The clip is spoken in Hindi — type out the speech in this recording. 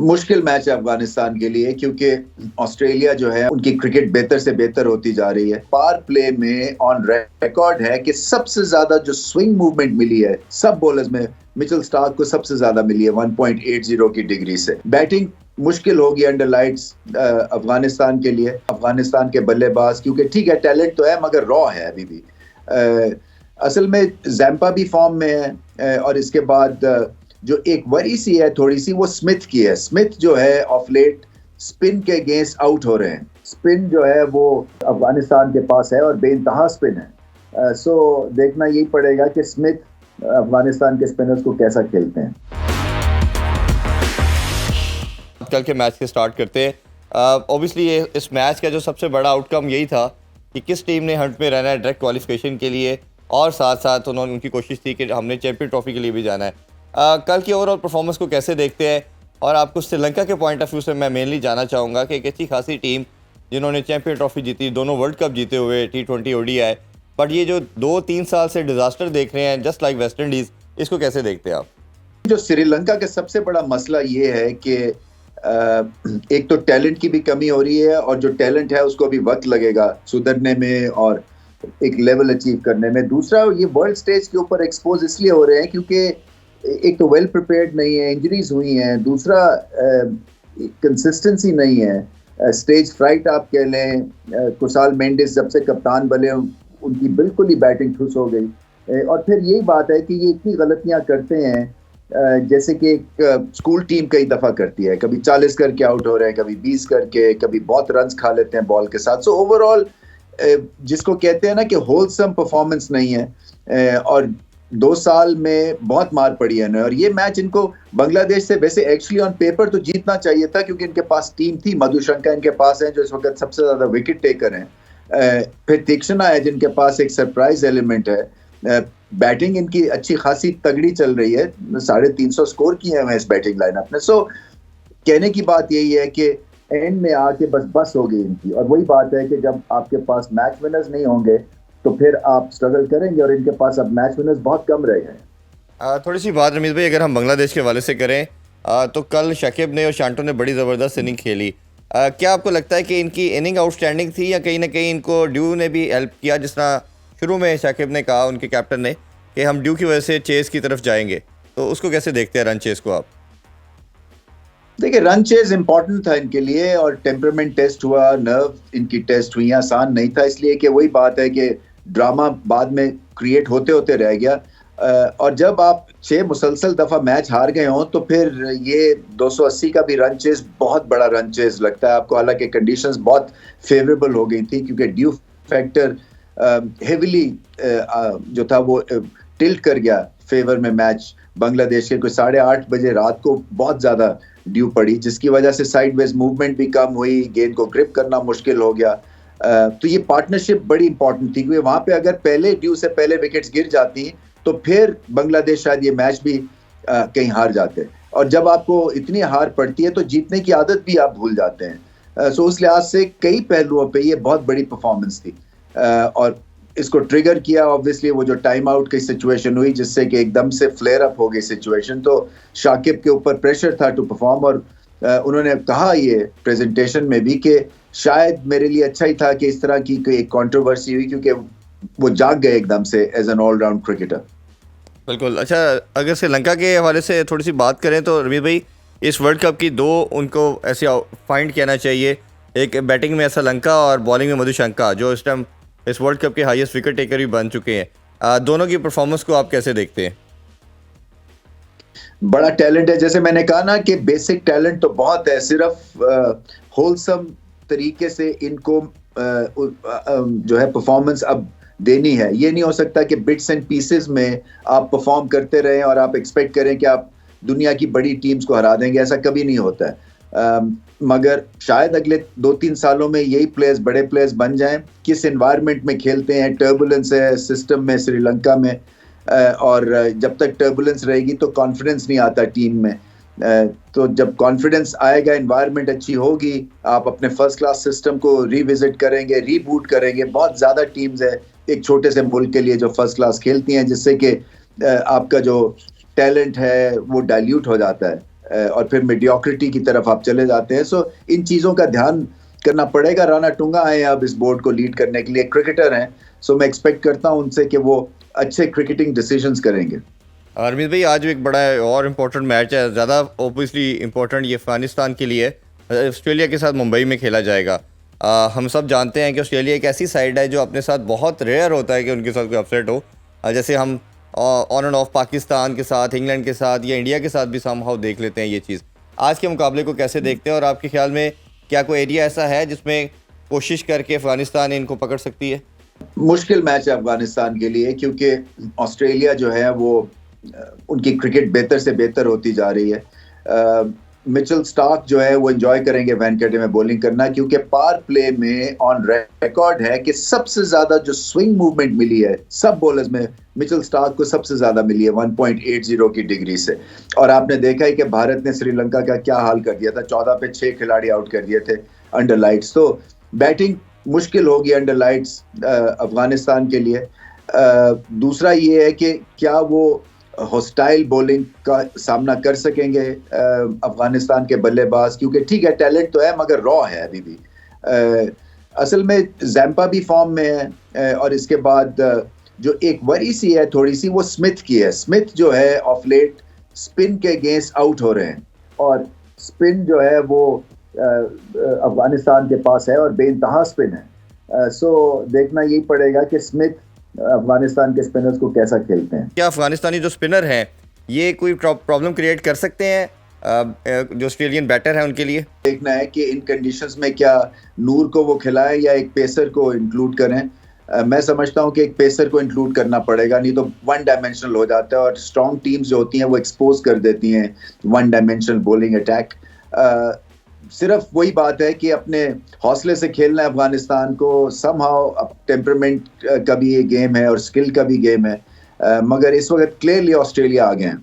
मुश्किल मैच है अफगानिस्तान के लिए, क्योंकि ऑस्ट्रेलिया जो है उनकी क्रिकेट बेहतर से बेहतर होती जा रही है। पावर प्ले में ऑन रिकॉर्ड है कि सबसे ज्यादा जो स्विंग मूवमेंट मिली है सब बॉलर्स में, मिचेल स्टार्क को सबसे ज्यादा मिली है 1.80 की डिग्री से। बैटिंग मुश्किल होगी अंडर लाइट्स अफगानिस्तान के लिए। अफगानिस्तान के बल्लेबाज, क्योंकि ठीक है टैलेंट तो है मगर रॉ है अभी भी। असल में जैम्पा भी फॉर्म में है, और इसके बाद जो एक वरी सी है थोड़ी सी, वो स्मिथ की है। स्मिथ जो है ऑफ लेट स्पिन के अगेंस्ट आउट हो रहे हैं। स्पिन जो है वो अफगानिस्तान के पास है और बेइंतहा स्पिन है। सो देखना यही पड़ेगा कि स्मिथ अफगानिस्तान के स्पिनर्स को कैसा खेलते हैं। कल के मैच से स्टार्ट करते हैं। ऑब्वियसली ये इस मैच का जो सबसे बड़ा आउटकम यही था कि किस टीम ने हंट में रहना है डायरेक्ट क्वालिफिकेशन के लिए, और साथ साथ उन्होंने उनकी कोशिश थी कि हमने चैंपियन ट्रॉफी के लिए भी जाना है। कल की ओवरऑल परफॉर्मेंस को कैसे देखते हैं, और आपको श्रीलंका के पॉइंट ऑफ व्यू से मैं मेनली जानना चाहूँगा कि एक अच्छी खासी टीम जिन्होंने चैंपियन ट्रॉफी जीती, दोनों वर्ल्ड कप जीते हुए, T20 ODI, बट ये जो 2-3 साल से डिजास्टर देख रहे हैं जस्ट लाइक वेस्ट इंडीज़, इसको कैसे देखते हैं आप? जो श्रीलंका का सबसे बड़ा मसला ये है कि एक तो टैलेंट की भी कमी हो रही है, और जो टैलेंट है उसको भी वक्त लगेगा सुधरने में और एक लेवल अचीव करने में। दूसरा, ये वर्ल्ड स्टेज के ऊपर एक्सपोज इसलिए हो रहे हैं क्योंकि एक तो वेल प्रिपेयर्ड नहीं है, इंजरीज हुई हैं। दूसरा, कंसिस्टेंसी नहीं है। स्टेज फ्राइट आप कह लें। कुसाल मेंडिस जब से कप्तान बने उनकी बिल्कुल ही बैटिंग ठुस हो गई। और फिर यही बात है कि ये इतनी गलतियां करते हैं जैसे कि एक स्कूल टीम कई दफ़ा करती है, कभी 40 करके आउट हो रहे हैं, कभी 20 करके, कभी बहुत रन्स खा लेते हैं बॉल के साथ। सो ओवरऑल जिसको कहते हैं ना कि होलसम परफॉर्मेंस नहीं है, और 2 साल में बहुत मार पड़ी है इन्हें। और ये मैच इनको बांग्लादेश से वैसे एक्चुअली ऑन पेपर तो जीतना चाहिए था, क्योंकि इनके पास टीम थी। मधुशंका इनके पास है जो इस वक्त सबसे ज्यादा विकेट टेकर हैं। फिर तीक्ष्णा है जिनके पास एक सरप्राइज एलिमेंट है। बैटिंग इनकी अच्छी खासी तगड़ी चल रही है, 350 स्कोर किए हैं इस बैटिंग लाइनअप ने। सो कहने की बात यही है कि एंड में आके बस हो गई इनकी। और वही बात है कि जब आपके पास मैच विनर्स नहीं होंगे तो फिर आप स्ट्रगल करेंगे, और इनके पास अब मैच विनर्स बहुत कम रहे हैं। थोड़ी सी बात रमीज भाई, अगर हम बांग्लादेश के हवाले से करें तो कल शकीब ने और शांटो ने बड़ी ज़बरदस्त इनिंग खेली। क्या आपको लगता है कि इनकी इनिंग आउटस्टैंडिंग थी, या कहीं ना कहीं इनको ड्यू ने भी हेल्प किया? जिस तरह शुरू में शकीब ने कहा, उनके कैप्टन ने, कि हम ड्यू की वजह से चेस की तरफ जाएंगे, तो उसको कैसे देखते हैं रन चेस को आप? देखिए, रन चेज इंपॉर्टेंट था इनके लिए, और टेम्परामेंट टेस्ट हुआ, नर्व इनकी टेस्ट हुई, आसान नहीं था। इसलिए कि वही बात है कि ड्रामा बाद में क्रिएट होते होते रह गया। और जब आप 6 मुसलसल दफा मैच हार गए हों तो फिर ये 280 का भी रन चेज बहुत बड़ा रन चेज लगता है आपको। हालांकि कंडीशंस बहुत फेवरेबल हो गई थी, क्योंकि ड्यू फैक्टर हेविली जो था वो टिल्ट कर गया फेवर में। मैच बांग्लादेश के कोई 8:30 बजे रात को बहुत ज्यादा ड्यू पड़ी, जिसकी वजह से साइडवेज मूवमेंट भी कम हुई, गेंद को ग्रिप करना मुश्किल हो गया। तो ये पार्टनरशिप बड़ी इंपॉर्टेंट थी, क्योंकि वहां पे अगर पहले ड्यू से पहले विकेट्स गिर जाती तो फिर बांग्लादेश शायद ये मैच भी कहीं हार जाते। और जब आपको इतनी हार पड़ती है तो जीतने की आदत भी आप भूल जाते हैं। सो उस लिहाज से कई पहलुओं पे ये बहुत बड़ी परफॉर्मेंस थी, और इसको ट्रिगर किया ऑब्वियसली वो जो टाइम आउट की सिचुएशन हुई, जिससे कि एकदम से फ्लेयर अप हो गई सिचुएशन। तो शाकिब के ऊपर प्रेशर था टू परफॉर्म, और उन्होंने कहा ये प्रेजेंटेशन में भी कि शायद मेरे लिए अच्छा ही था कि इस तरह की कोई कंट्रोवर्सी हुई, क्योंकि वो जाग गए एकदम से एज एन ऑलराउंड क्रिकेटर। बिल्कुल। अच्छा, अगर श्रीलंका के हवाले से थोड़ी सी बात करें तो रमीज भाई, इस वर्ल्ड कप की 2 उनको ऐसे फाइंड कहना चाहिए, एक बैटिंग में श्रीलंका और बॉलिंग में मधुशंका, जो इस टाइम इस वर्ल्ड कप के हाईएस्ट विकेट टेकर भी बन चुके हैं। दोनों की परफॉर्मेंस को आप कैसे देखते हैं? बड़ा टैलेंट है, जैसे मैंने कहा ना कि बेसिक टैलेंट तो बहुत है, सिर्फ होलसम तरीके से इनको जो है परफॉर्मेंस अब देनी है। ये नहीं हो सकता कि बिट्स एंड पीसेस में आप परफॉर्म करते रहें और आप एक्सपेक्ट करें कि आप दुनिया की बड़ी टीम्स को हरा देंगे। ऐसा कभी नहीं होता है। मगर शायद अगले 2-3 सालों में यही प्लेयर्स बड़े प्लेयर्स बन जाएं। किस एनवायरनमेंट में खेलते हैं, टर्बुलेंस है सिस्टम में श्रीलंका में, और जब तक टर्बुलेंस रहेगी तो कॉन्फिडेंस नहीं आता टीम में। तो जब कॉन्फिडेंस आएगा, एनवायरनमेंट अच्छी होगी, आप अपने फर्स्ट क्लास सिस्टम को रिविजिट करेंगे, रीबूट करेंगे। बहुत ज़्यादा टीम्स है एक छोटे से मुल्क के लिए जो फर्स्ट क्लास खेलती हैं, जिससे कि आपका जो टैलेंट है वो डाइल्यूट हो जाता है। और फिर मीडियोक्रिटी की तरफ आप चले जाते हैं। सो इन चीज़ों का ध्यान करना पड़ेगा। राणा टूंगा आए अब इस बोर्ड को लीड करने के लिए, क्रिकेटर हैं, सो मैं एक्सपेक्ट करता हूं उनसे कि वो अच्छे क्रिकेटिंग डिसीजंस करेंगे। अरमीत भाई, आज एक बड़ा और इम्पोर्टेंट मैच है, ज़्यादा ऑब्वियसली इम्पोर्टेंट ये अफगानिस्तान के लिए ऑस्ट्रेलिया के साथ मुंबई में खेला जाएगा। हम सब जानते हैं कि ऑस्ट्रेलिया एक ऐसी साइड है जो अपने साथ बहुत रेयर होता है कि उनके साथ कोई अपसेट हो। जैसे हम ऑन एंड ऑफ पाकिस्तान के साथ, इंग्लैंड के साथ या इंडिया के साथ भी समहाउ देख लेते हैं ये चीज़। आज के मुकाबले को कैसे देखते हैं और आपके ख्याल में क्या कोई एरिया ऐसा है जिसमें कोशिश करके अफगानिस्तान इनको पकड़ सकती है? मुश्किल मैच है अफगानिस्तान के लिए, क्योंकि ऑस्ट्रेलिया जो है वो उनकी क्रिकेट बेहतर से बेहतर होती जा रही है। मिचेल स्टार्क जो है वो एंजॉय करेंगे वैनकेडे में बॉलिंग करना, क्योंकि पावर प्ले में ऑन रिकॉर्ड है कि सबसे ज्यादा जो स्विंग मूवमेंट मिली है सब बॉलर्स में, मिचेल स्टार्क को सबसे ज्यादा मिली है 1.80 की डिग्री से। और आपने देखा है कि भारत ने श्रीलंका का क्या हाल कर दिया था, 14 पे 6 खिलाड़ी आउट कर दिए थे अंडर लाइट्स। तो बैटिंग मुश्किल होगी अंडर लाइट्स अफगानिस्तान के लिए। दूसरा ये है कि क्या वो हॉस्टाइल बॉलिंग का सामना कर सकेंगे अफगानिस्तान के बल्लेबाज, क्योंकि ठीक है टैलेंट तो है मगर रॉ है अभी भी। असल में जैम्पा भी फॉर्म में है, और इसके बाद जो एक वरी सी है थोड़ी सी वो स्मिथ की है। स्मिथ जो है ऑफ लेट स्पिन के अगेंस्ट आउट हो रहे हैं, और स्पिन जो है वो अफगानिस्तान के पास है और बेइंतहा स्पिन है। सो देखना यही पड़ेगा कि स्मिथ अफगानिस्तान के स्पिनर्स को कैसा खेलते हैं। क्या अफगानिस्तानी जो स्पिनर हैं ये कोई प्रॉब्लम क्रिएट कर सकते हैं जो ऑस्ट्रेलियन बैटर हैं उनके लिए? देखना है कि इन कंडीशंस में क्या नूर को वो खिलाएं या एक पेसर को इंक्लूड करें। मैं समझता हूं कि एक पेसर को इंक्लूड करना पड़ेगा, नहीं तो वन डायमेंशनल हो जाता है, और स्ट्रॉन्ग टीम्स जो होती हैं वो एक्सपोज कर देती हैं वन डायमेंशनल बॉलिंग अटैक। सिर्फ वही बात है कि अपने हौसले से खेलना है अफगानिस्तान को। समहाउ टेम्परामेंट का भी ये गेम है और स्किल का भी गेम है, मगर इस वक्त क्लियरली ऑस्ट्रेलिया आगे हैं।